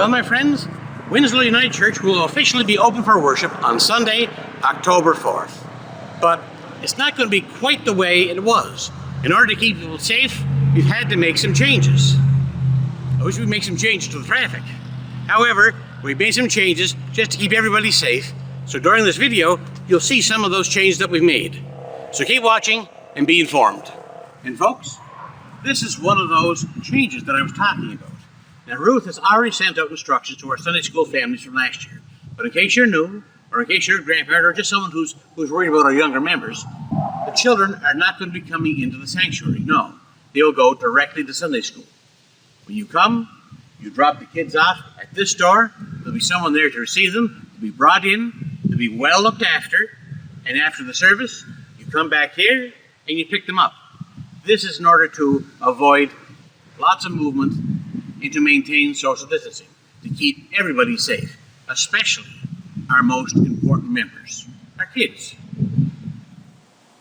Well, my friends, Winsloe United Church will officially be open for worship on Sunday, October 4th. But it's not going to be quite the way it was. In order to keep people safe, we've had to make some changes. I wish we'd make some changes to the traffic. However, we made some changes just to keep everybody safe. So during this video, you'll see some of those changes that we've made. So keep watching and be informed. And folks, this is one of those changes that I was talking about. Now, Ruth has already sent out instructions to our Sunday school families from last year. But in case you're new, or in case you're a grandparent, or just someone who's worried about our younger members, the children are not going to be coming into the sanctuary. No, they'll go directly to Sunday school. When you come, you drop the kids off at this door. There'll be someone there to receive them, to be brought in, to be well looked after. And after the service, you come back here and you pick them up. This is in order to avoid lots of movement and to maintain social distancing, to keep everybody safe, especially our most important members, our kids.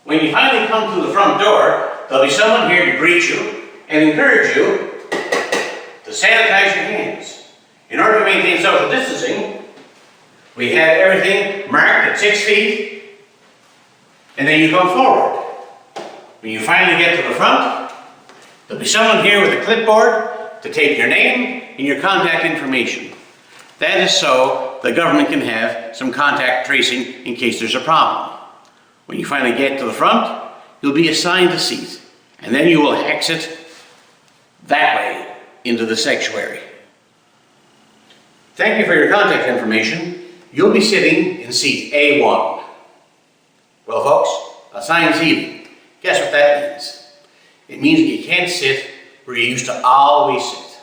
When you finally come to the front door, there'll be someone here to greet you and encourage you to sanitize your hands. In order to maintain social distancing, we have everything marked at 6 feet, and then you come forward. When you finally get to the front, there'll be someone here with a clipboard to take your name and your contact information. That is so the government can have some contact tracing in case there's a problem. When you finally get to the front, you'll be assigned a seat, and then you will exit that way into the sanctuary. Thank you for your contact information. You'll be sitting in seat A1. Well, folks, assigned seating. Guess what that means? It means that you can't sit where you used to always sit.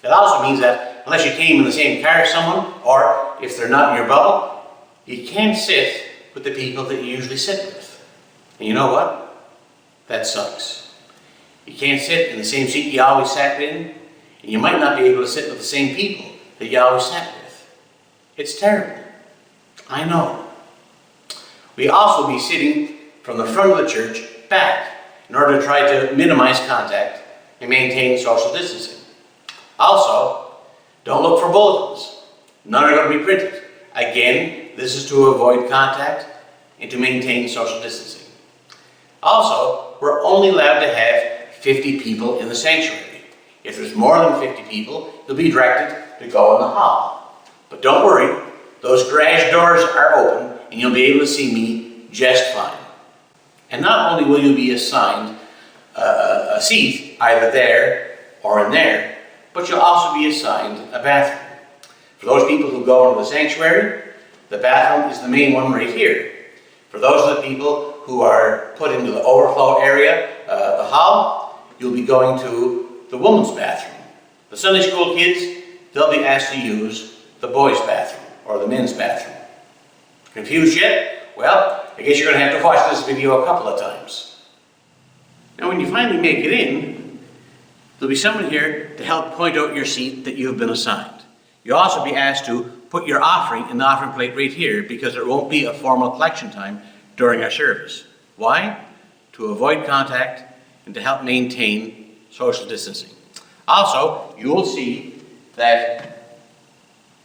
It also means that unless you came in the same car as someone, or if they're not in your bubble, you can't sit with the people that you usually sit with. And you know what? That sucks. You can't sit in the same seat you always sat in, and you might not be able to sit with the same people that you always sat with. It's terrible. I know. We also be sitting from the front of the church back in order to try to minimize contact and maintain social distancing. Also, don't look for bulletins. None are going to be printed. Again, this is to avoid contact and to maintain social distancing. Also, we're only allowed to have 50 people in the sanctuary. If there's more than 50 people, you'll be directed to go in the hall. But don't worry, those garage doors are open and you'll be able to see me just fine. And not only will you be assigned a seat either there or in there, but you'll also be assigned a bathroom. For those people who go into the sanctuary, the bathroom is the main one right here. For those of the people who are put into the overflow area, the hall, you'll be going to the women's bathroom. The Sunday school kids, they'll be asked to use the boys' bathroom or the men's bathroom. Confused yet? Well, I guess you're going to have to watch this video a couple of times. Now, when you finally make it in, there'll be someone here to help point out your seat that you have been assigned. You'll also be asked to put your offering in the offering plate right here because there won't be a formal collection time during our service. Why? To avoid contact and to help maintain social distancing. Also, you will see that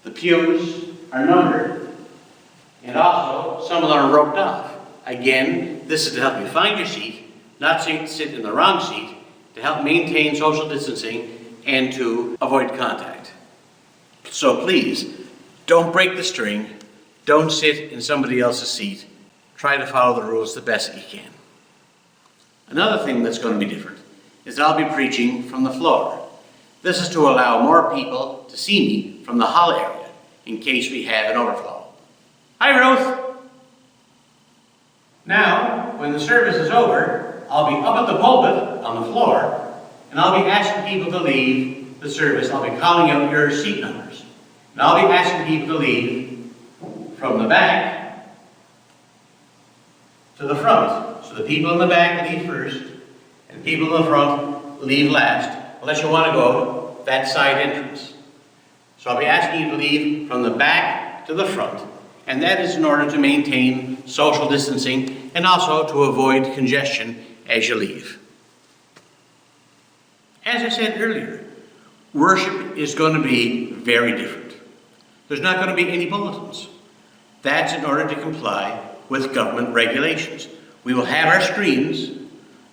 the pews are numbered and also some of them are roped off. Again, this is to help you find your seat, not sit in the wrong seat, to help maintain social distancing and to avoid contact. So please, don't break the string, don't sit in somebody else's seat, try to follow the rules the best that you can. Another thing that's going to be different is that I'll be preaching from the floor. This is to allow more people to see me from the hall area in case we have an overflow. Hi, Ruth! Now, when the service is over, I'll be up at the pulpit on the floor, and I'll be asking people to leave the service. I'll be calling out your seat numbers. And I'll be asking people to leave from the back to the front. So the people in the back leave first, and people in the front leave last, unless you want to go that side entrance. So I'll be asking you to leave from the back to the front, and that is in order to maintain social distancing and also to avoid congestion as you leave. As I said earlier, Worship is going to be very different. There's not going to be any bulletins. That's in order to comply with government regulations. We will have our screens,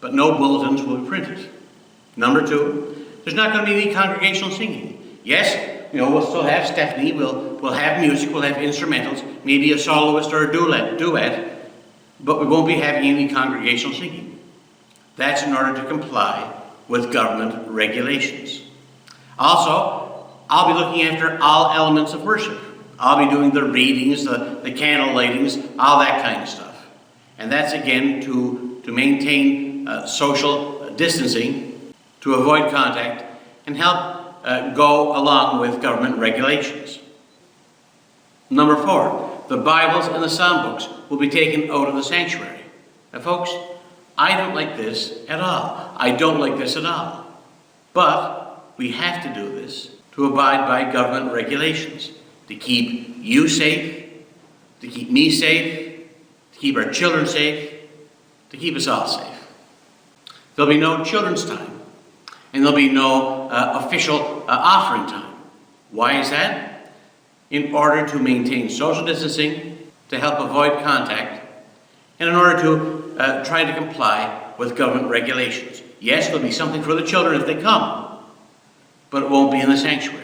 but no bulletins will be printed. Number two, there's not going to be any congregational singing. Yes, we'll still have Stephanie, we'll have music, we'll have instrumentals, maybe a soloist or a duet, but we won't be having any congregational singing. That's in order to comply with government regulations. Also, I'll be looking after all elements of worship. I'll be doing the readings, the candle lightings, all that kind of stuff. And that's again to maintain social distancing, to avoid contact, and help go along with government regulations. Number four, the Bibles and the psalm books will be taken out of the sanctuary. Now folks, I don't like this at all. I don't like this at all. But we have to do this to abide by government regulations, to keep you safe, to keep me safe, to keep our children safe, to keep us all safe. There'll be no children's time, and there'll be no official offering time. Why is that? In order to maintain social distancing, to help avoid contact, and in order to try to comply with government regulations. Yes, there'll be something for the children if they come, but it won't be in the sanctuary.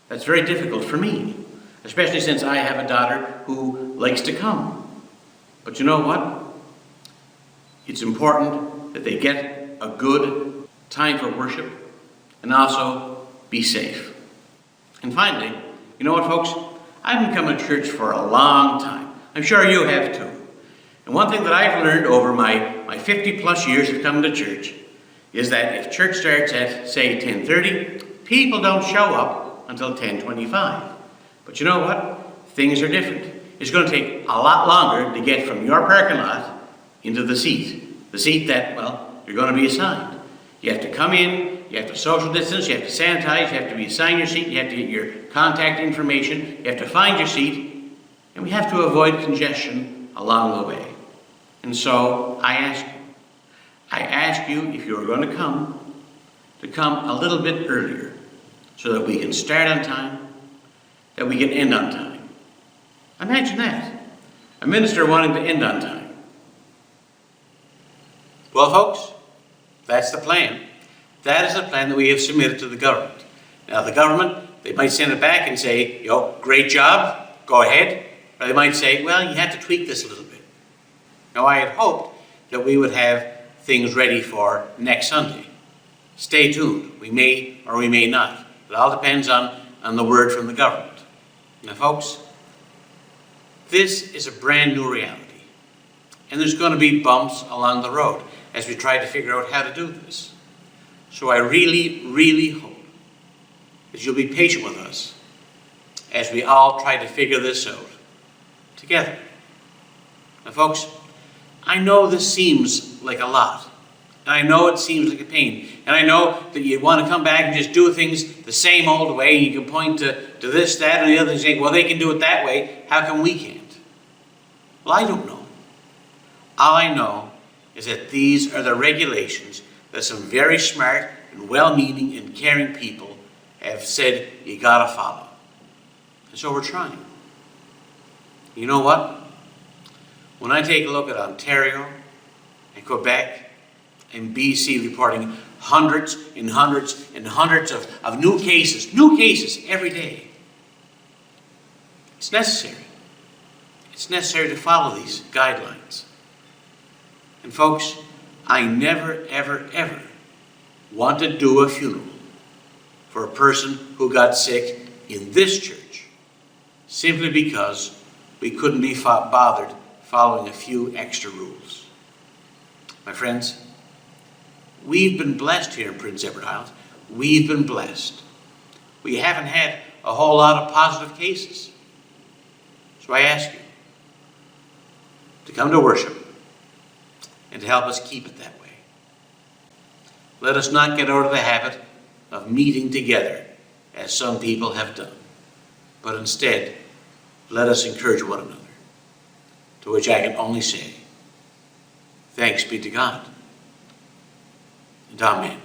That's very difficult for me, especially since I have a daughter who likes to come. But you know what? It's important that they get a good time for worship and also be safe. And finally, you know what, folks? I've been coming to church for a long time. I'm sure you have too. And one thing that I've learned over my 50 plus years of coming to church is that if church starts at, say, 10:30, people don't show up until 10:25. But you know what? Things are different. It's going to take a lot longer to get from your parking lot into the seat that, well, you're going to be assigned. You have to come in, you have to social distance, you have to sanitize, you have to be assigned your seat, you have to get your contact information, you have to find your seat, and we have to avoid congestion along the way. And so I ask you if you're going to come a little bit earlier so that we can start on time, that we can end on time. Imagine that. A minister wanting to end on time. Well, folks, that's the plan. That is the plan that we have submitted to the government. Now, the government, they might send it back and say, great job, go ahead. Or they might say, well, you have to tweak this a little bit. Now, I had hoped that we would have things ready for next Sunday. Stay tuned. We may or we may not. It all depends on the word from the government. Now, folks, this is a brand new reality. And there's going to be bumps along the road as we try to figure out how to do this. So I really, really hope that you'll be patient with us as we all try to figure this out together. Now, folks, I know this seems like a lot. And I know it seems like a pain. And I know that you want to come back and just do things the same old way. And you can point to this, that, and the other and say, well, they can do it that way. How come we can't? Well, I don't know. All I know is that these are the regulations that some very smart and well-meaning and caring people have said you gotta follow. And so we're trying. You know what? When I take a look at Ontario and Quebec and BC reporting hundreds and hundreds and hundreds of new cases every day, it's necessary. It's necessary to follow these guidelines. And folks, I never, ever, ever want to do a funeral for a person who got sick in this church simply because we couldn't be bothered following a few extra rules. My friends, we've been blessed here in Prince Edward Island. We've been blessed. We haven't had a whole lot of positive cases. So I ask you to come to worship and to help us keep it that way. Let us not get out of the habit of meeting together as some people have done, but instead let us encourage one another, to which I can only say, thanks be to God, and amen.